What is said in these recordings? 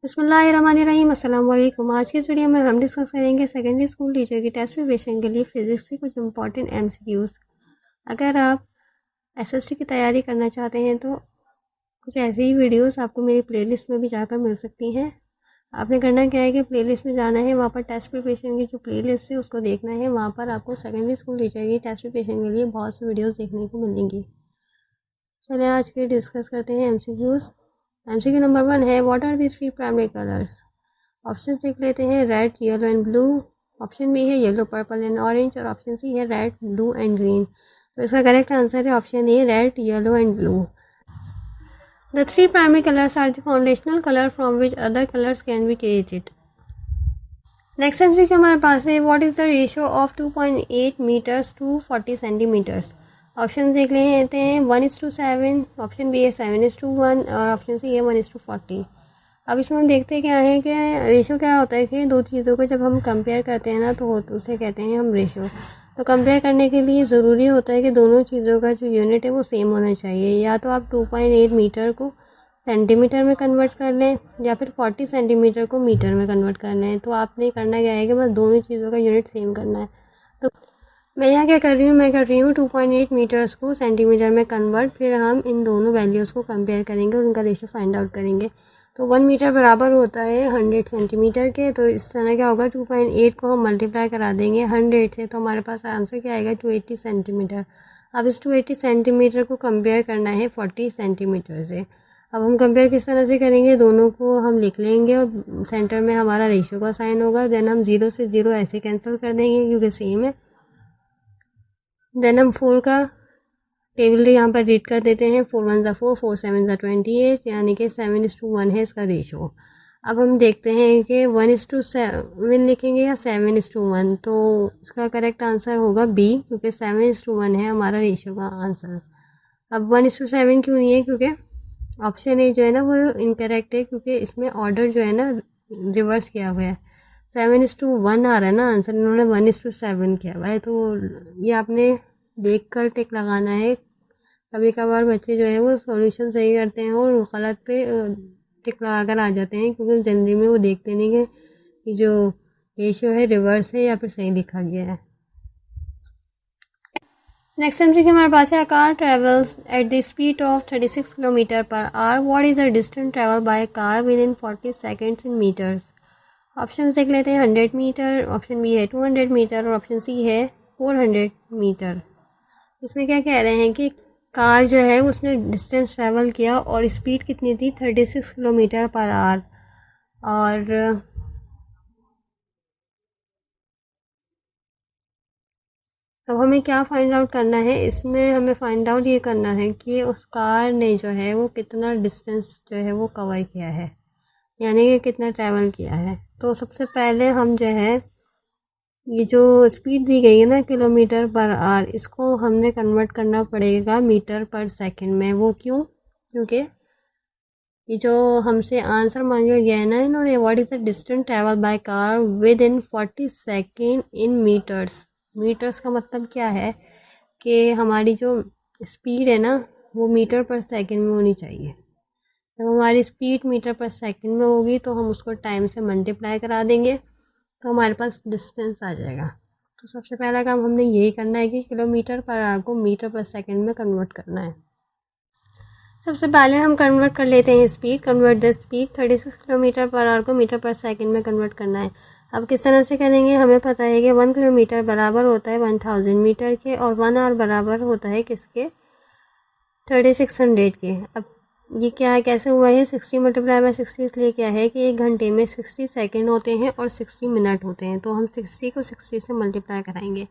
बिस्मिल्लाहिर्रहमानिर्रहीम। अस्सलाम वालेकुम। आज की इस वीडियो में हम डिस्कस करेंगे सेकेंडरी स्कूल टीचर की टेस्ट प्रिपरेशन के लिए फिजिक्स के कुछ इंपॉर्टेंट एमसीक्यूज़। अगर आप एसएसटी की तैयारी करना चाहते हैं तो कुछ ऐसी ही वीडियोस आपको मेरी प्लेलिस्ट में भी जाकर मिल सकती हैं। आपने करना क्या है कि प्लेलिस्ट में जाना है, वहाँ पर टेस्ट प्रिपरेशन की जो प्लेलिस्ट है उसको देखना है। वहाँ पर आपको सेकेंडरी स्कूल टीचर की टेस्ट प्रिपरेशन के लिए बहुत सी वीडियोज़ देखने को मिलेंगी। चलिए आज के डिस्कस करते हैं एमसीक्यूज़। एमसीक्यू नंबर 1 है, what are the three primary colours. Option देख लेते हैं, red, yellow and blue. Option B है येलो, पर्पल एंड ऑरेंज। और ऑप्शन सी है रेड, ब्लू एंड ग्रीन। तो इसका करेक्ट आंसर है option A, red, yellow and blue. The three primary colours are the foundational colour from which other colours can be created. Next MCQ हमारे पास है, what is the ratio of 2.8 metres to 40 centimetres. Option देख लेते हैं, 1:7, option B है 7:1 और option C है 1:40। अब इसमें हम देखते हैं क्या है कि रेशो क्या होता है कि दो चीज़ों को जब हम कंपेयर करते हैं ना तो उसे कहते हैं हम रेशो। तो कंपेयर करने के लिए ज़रूरी होता है कि दोनों चीज़ों का जो यूनिट है वो सेम होना चाहिए। या तो आप 2.8 मीटर को सेंटीमीटर में कन्वर्ट कर लें या फिर 40 सेंटीमीटर को मीटर में कन्वर्ट कर लें। तो आपने करना क्या है कि बस दोनों चीज़ों का यूनिट सेम करना है। तो मैं यहाँ क्या कर रही हूँ, मैं कर रही हूँ 2.8 मीटर्स को सेंटीमीटर में कन्वर्ट। फिर हम इन दोनों वैल्यूज़ को कंपेयर करेंगे और उनका रेशो फाइंड आउट करेंगे। तो 1 मीटर बराबर होता है 100 सेंटीमीटर के। तो इस तरह क्या होगा, 2.8 को हम मल्टीप्लाई करा देंगे 100 से, तो हमारे पास आंसर क्या आएगा, 280 सेंटीमीटर। अब इस 280 सेंटीमीटर को कंपेयर करना है 40 सेंटीमीटर से। अब हम कंपेयर किस तरह से करेंगे, दोनों को हम लिख लेंगे और सेंटर में हमारा रेशियो का साइन होगा। देन हम 0 से 0 ऐसे कैंसिल कर देंगे क्योंकि सेम है। देन हम 4 का टेबल यहाँ पर रीड कर देते हैं, 4 1 4, 4 7 28, यानी कि 7:1 है इसका रेशो। अब हम देखते हैं कि 1:7 लिखेंगे या 7:1। तो इसका करेक्ट आंसर होगा बी, क्योंकि 7:1 है हमारा रेशो का आंसर। अब 1:7 क्यों नहीं है, क्योंकि ऑप्शन ए जो है ना वो इनकरेक्ट है, क्योंकि इसमें ऑर्डर जो है ना रिवर्स किया हुआ है। 7:1 आ रहा है ना आंसर, इन्होंने 1:7 किया हुआ है। तो ये आपने देख कर टिक लगाना है। कभी कभार बच्चे जो है वो सॉल्यूशन सही करते हैं और गलत पे टिक लगा कर आ जाते हैं, क्योंकि जल्दी में वो देखते नहीं कि जो रेशियो है रिवर्स है या फिर सही लिखा गया है। नेक्स्ट एमसीक्यू हमारे पास है, car travels at the speed of 36 kilometre per hour, what is the distance travel by car within 40 seconds in metres. Option देख लेते हैं, 100 मीटर, ऑप्शन बी है 200 मीटर और ऑप्शन सी है 400 मीटर। इसमें क्या कह रहे हैं कि कार जो है उसने डिस्टेंस ट्रैवल किया और स्पीड कितनी थी, 36 किलोमीटर पर आवर। और अब हमें क्या फाइंड आउट करना है, इसमें हमें फाइंड आउट ये करना है कि उस कार ने जो है वो कितना डिस्टेंस जो है वो कवर किया है, यानी कि कितना ट्रैवल किया है। तो सबसे पहले हम जो है ये जो स्पीड दी गई है ना किलोमीटर पर आवर, इसको हमने कन्वर्ट करना पड़ेगा मीटर पर सेकंड में। वो क्यों, क्योंकि ये जो हमसे आंसर मांगा गया है ना इन्होंने, what is the distance travel by car within 40 second in metres. Metres का मतलब क्या है कि हमारी जो स्पीड है ना वो मीटर पर सेकंड में होनी चाहिए। जब हमारी स्पीड मीटर पर सेकंड में होगी तो हम उसको टाइम से मल्टीप्लाई करा देंगे तो हमारे पास डिस्टेंस आ जाएगा। तो सबसे पहला काम हमने यही करना है कि किलोमीटर पर आवर को मीटर पर सेकंड में कन्वर्ट करना है। सबसे पहले हम कन्वर्ट कर लेते हैं speed, convert the speed, 36 kilometre per our को मीटर पर सेकंड में कन्वर्ट करना है। अब किस तरह से करेंगे, हमें पता है कि 1 किलोमीटर बराबर होता है 1000 मीटर के और 1 आवर बराबर होता है किसके, 3600 के। अब ये क्या है, कैसे हुआ है, 60 मल्टीप्लाई बाय 60, इसलिए क्या है कि 1 घंटे में 60 सेकंड होते हैं और 60 मिनट होते हैं। तो हम 60 को 60 से मल्टीप्लाई कराएंगे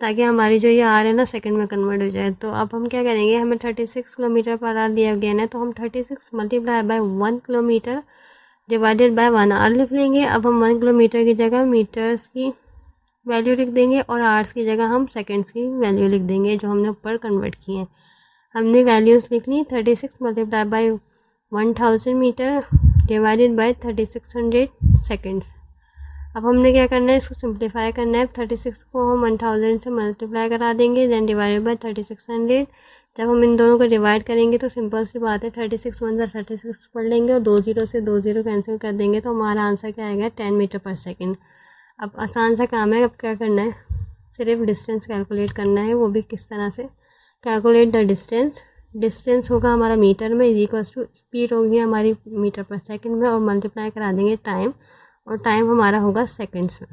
ताकि हमारी जो ये आर है ना सेकंड में कन्वर्ट हो जाए। तो अब हम क्या करेंगे, हमें 36 किलोमीटर पर आवर दिया गया है, तो हम 36 multiply by 1 kilometre divided by 1 hour लिख लेंगे। अब हम 1 किलोमीटर की जगह मीटर्स की वैल्यू लिख देंगे और आवर्स की जगह हम सेकेंड्स की वैल्यू लिख देंगे जो हमने ऊपर कन्वर्ट किए हैं। हमने वैल्यूज़ लिख ली, 36 multiply by 1000 metre divided by 3600 seconds. अब हमने क्या करना है, इसको सिंप्लीफाई करना है। 36 को हम 1000 से मल्टीप्लाई करा देंगे, देन डिवाइडेड बाय 3600। जब हम इन दोनों को डिवाइड करेंगे तो सिंपल सी बात है, 36 वन 36 पढ़ लेंगे और 2 जीरो से 2 जीरो कैंसिल कर देंगे तो हमारा आंसर क्या आएगा, 10 मीटर पर सेकेंड। अब आसान सा काम है, अब क्या करना है, सिर्फ डिस्टेंस कैलकुलेट करना है। वो भी किस तरह से, कैलकुलेट द डिस्टेंस। डिस्टेंस होगा हमारा मीटर में, इज इक्वल टू स्पीड होगी हमारी मीटर पर सेकेंड में, और मल्टीप्लाई करा देंगे टाइम, और टाइम हमारा होगा सेकेंड्स में।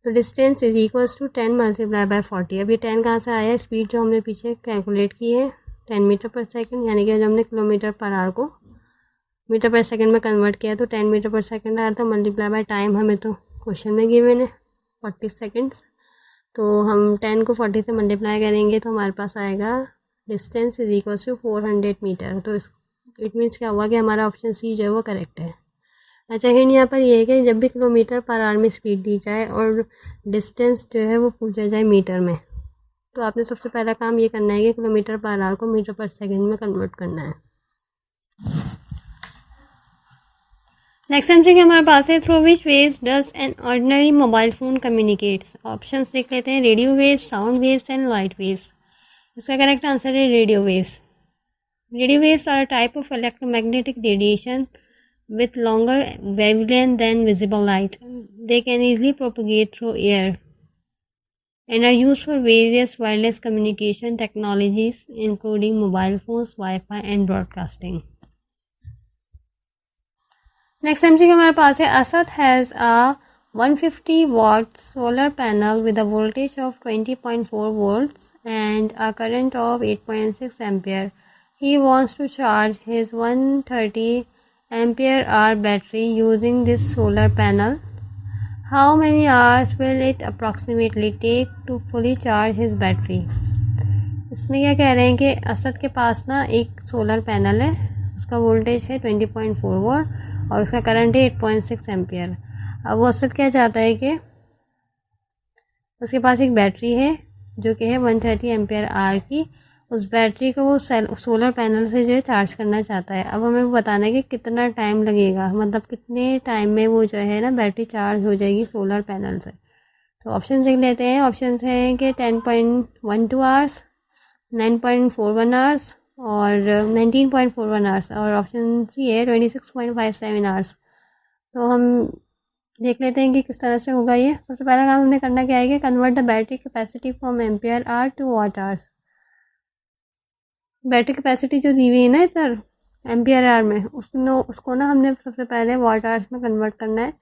तो distance is equals to 10 multiply by 40। अभी 10 कहाँ से आया, स्पीड जो हमने पीछे कैलकुलेट की है 10 मीटर पर सेकेंड, यानी कि जब हमने किलोमीटर पर आवर को मीटर पर सेकेंड में कन्वर्ट किया तो 10 मीटर पर सेकेंड आ रहा था, मल्टीप्लाई बाय टाइम हमें तो क्वेश्चन में गिवन है 40 सेकेंड्स। तो हम 10 को 40 से मल्टीप्लाई करेंगे तो हमारे पास आएगा distance is equals to 400 metre. तो इट मीन्स क्या हुआ कि हमारा ऑप्शन सी जो है वो करेक्ट है। अच्छा, हिंट यहाँ पर ये है कि जब भी किलोमीटर पर आवर में स्पीड दी जाए और डिस्टेंस जो है वो पूछा जाए मीटर में, तो आपने सबसे पहला काम ये करना है कि किलोमीटर पर आवर को मीटर पर सेकेंड में कन्वर्ट करना है। नेक्स्ट एमसीक्यू हमारे पास है, through which waves does an ordinary mobile phone communicates. Options देख लेते हैं, radio waves, sound waves and light waves. इसका करेक्ट आंसर है radio waves. Radio waves are a type of electromagnetic radiation with longer wavelength than visible light. They can easily propagate through air and are used for various wireless communication technologies including mobile phones, Wi-Fi and broadcasting. Next MCQ हमारे पास है, Asad has a 150 watt solar panel with a voltage of 20.4 volts and a current of 8.6 ampere. He wants to charge his 130 ampere hour battery using this solar panel. How many hours will it approximately take to fully charge his battery? इसमें क्या कह रहे हैं कि असद के पास ना एक solar panel है, उसका वोल्टेज है 20.4 वोल्ट और उसका करंट है 8.6 एम्पियर। अब वो असद क्या चाहता है कि उसके पास एक बैटरी है जो कि है 130 एम्पियर आवर की, उस बैटरी को वो सोलर पैनल से जो है चार्ज करना चाहता है। अब हमें बताना है कि कितना टाइम लगेगा, मतलब कितने टाइम में वो जो है ना बैटरी चार्ज हो जाएगी सोलर पैनल से। तो ऑप्शन देख लेते हैं। ऑप्शन है कि 10.12 आवर्स, 9.41 आवर्स और 19.41 आवर्स, और ऑप्शन सी है 26.57 आवर्स। तो हम देख लेते हैं कि किस तरह से होगा ये। सबसे पहला काम हमने करना क्या है कि convert the battery capacity from ampere hour to watt hours. Battery capacity जो दी हुई है ना सर एम्पियर आवर में, उसको ना हमने सबसे पहले वाट आवर्स में कन्वर्ट करना है।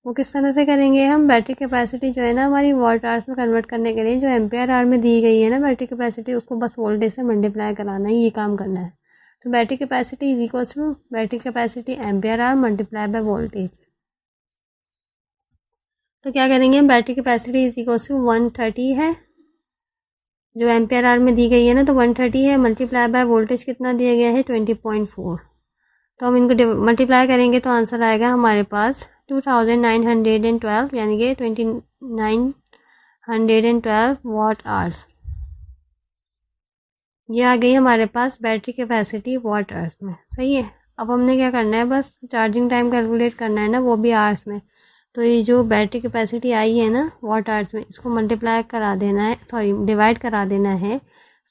वो किस तरह से करेंगे, हम बैटरी कैपेसिटी जो है ना हमारी वाट आवर्स में कन्वर्ट करने के लिए जो एम्पियर आवर में दी गई है ना बैटरी कैपेसिटी, उसको बस वोल्टेज से मल्टीप्लाई कराना है, ये काम करना है। तो battery capacity is equal to battery capacity ampere hour multiply by voltage. तो क्या करेंगे, battery capacity is equal to 130 है जो एम्पियर आवर में दी गई है ना, तो 130 है मल्टीप्लाई बाय वोल्टेज कितना दिया गया है 20.4। तो हम इनको मल्टीप्लाई करेंगे तो आंसर आएगा हमारे पास 2912 यानी कि 2912 वाट आवर्स। ये आ गई हमारे पास बैटरी कैपेसिटी वाट आवर्स में। सही है। अब हमने क्या करना है, बस चार्जिंग टाइम कैलकुलेट करना है ना, वो भी आवर्स में। तो ये जो बैटरी कैपेसिटी आई है ना वाट आवर्स में, इसको मल्टीप्लाई करा देना है, सॉरी डिवाइड करा देना है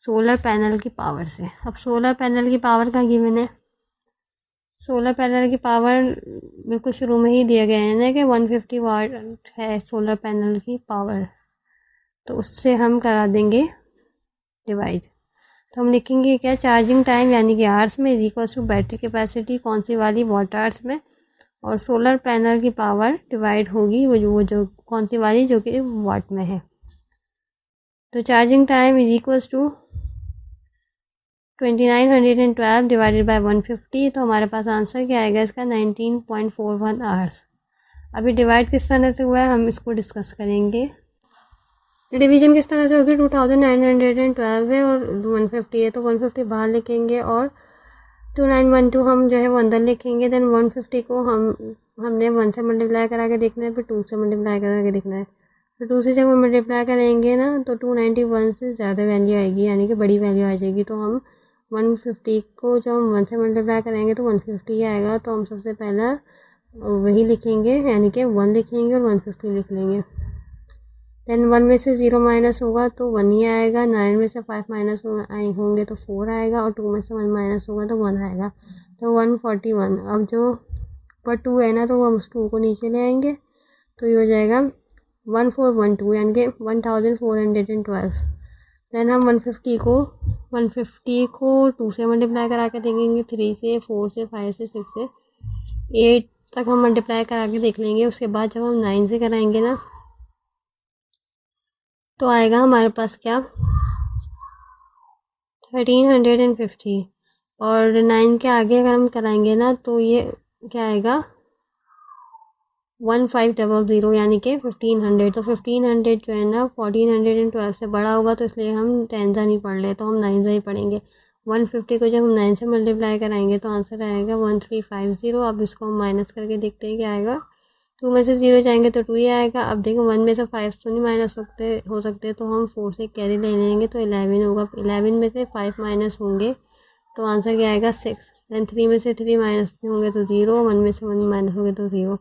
सोलर पैनल की पावर से। अब सोलर पैनल की पावर का गिवन है, सोलर पैनल की पावर बिल्कुल शुरू में ही दिया गया है ना कि 150 वाट है सोलर पैनल की पावर, तो उससे हम करा देंगे डिवाइड। तो हम लिखेंगे क्या, चार्जिंग टाइम यानी कि आवर्स में is equal to battery capacity कौन सी वाली वाट आवर्स में, और सोलर पैनल की पावर डिवाइड होगी वो जो कौन सी वाली जो कि वाट में है। तो charging time is equals to 2912 divided by 150। तो हमारे पास आंसर क्या आएगा इसका 19.41 आवर्स। अभी डिवाइड किस तरह से हुआ है हम इसको डिस्कस करेंगे। डिवीजन किस तरह से होगी, 2912 है और 150 है, तो 150 बाहर लिखेंगे और 2912 हम जो है वो अंदर लिखेंगे। देन 150 को हमने 1 से मल्टीप्लाई करा के देखना है, फिर 2 से मल्टीप्लाई करा के देखना है। फिर 2 से जब हम मल्टीप्लाई करेंगे ना तो 291 से ज़्यादा वैल्यू आएगी, यानी कि बड़ी वैल्यू आ जाएगी। तो हम 150 को जब हम 1 से मल्टीप्लाई करेंगे तो 150 ही आएगा। तो हम सबसे पहला वही लिखेंगे, यानी कि 1 लिखेंगे और 150 लिख लेंगे। देन 1 में से 0 माइनस होगा तो 1 ही आएगा, 9 में से 5 माइनस होंगे तो 4 आएगा, और 2 में से 1 माइनस होगा तो 1 आएगा, तो 141। अब जो पर 2 है ना, तो वो हम उस 2 को नीचे ले आएंगे, तो ये हो जाएगा 1412, यानी कि 1412। देन हम 150 को 2 से मल्टीप्लाई करा के देखेंगे, 3 से, 4 से, 5 से, 6 से, 8 तक हम मल्टीप्लाई करा के देख लेंगे। उसके बाद जब हम 9 से कराएंगे ना, तो आएगा हमारे पास क्या, 1350। और 9 के आगे अगर हम कराएंगे ना, तो ये क्या आएगा, 1500, यानी कि 1500। तो 1500 जो है ना 1412 से बड़ा होगा, तो इसलिए हम 10 नहीं पढ़ ले, तो हम 9 ही पढ़ेंगे। 150 को जब हम 9 से मल्टीप्लाई कराएंगे तो आंसर आएगा 1350। अब इसको हम माइनस करके देखते हैं क्या आएगा। 2 में से 0 जाएंगे तो 2 ही आएगा। अब देखो 1 में से 5 तो नहीं माइनस हो सकते, तो हम 4 से कैरी ले लेंगे, तो 11 होगा। 11 में से 5 माइनस होंगे तो आंसर क्या आएगा, 6। दैन 3 में से 3 माइनस होंगे तो 0, 1 में से 1 माइनस होंगे तो 0,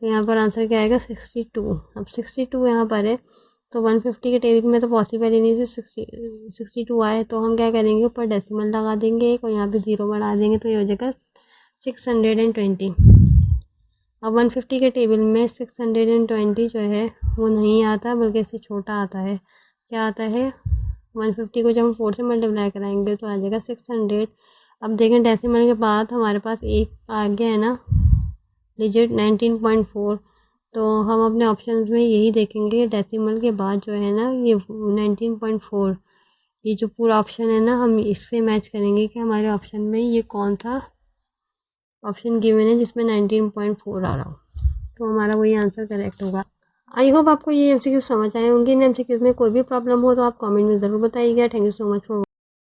तो यहाँ पर आंसर क्या आएगा, 62। अब 62 यहाँ पर है, तो 150 के टेबल में तो पॉसिबल ही नहीं, से 62 आए, तो हम क्या करेंगे, ऊपर डेसिमल लगा देंगे एक, और यहाँ पे 0 बढ़ा देंगे, तो ये हो जाएगा 620। अब 150 के टेबल में 620 जो है वो नहीं आता, बल्कि इससे छोटा आता है। क्या आता है, 150 को जब हम 4 से मल्टीप्लाई कराएंगे तो आ जाएगा 600। अब देखें डेसिमल के बाद हमारे पास एक आ गया है ना डिजिट, 19.4। तो हम अपने ऑप्शंस में यही देखेंगे, डेसिमल के बाद जो है ना ये 19.4, ये जो पूरा ऑप्शन है ना, हम इससे मैच करेंगे कि हमारे ऑप्शन में ये कौन सा ऑप्शन गिवन है जिसमें 19.4 आ रहा हो, तो हमारा वही आंसर करेक्ट होगा। आई होप आपको ये एमसीक्यू समझ आए होंगे। इन एमसीक्यूज में कोई भी प्रॉब्लम हो तो आप कमेंट में ज़रूर बताइएगा। Thank you so much for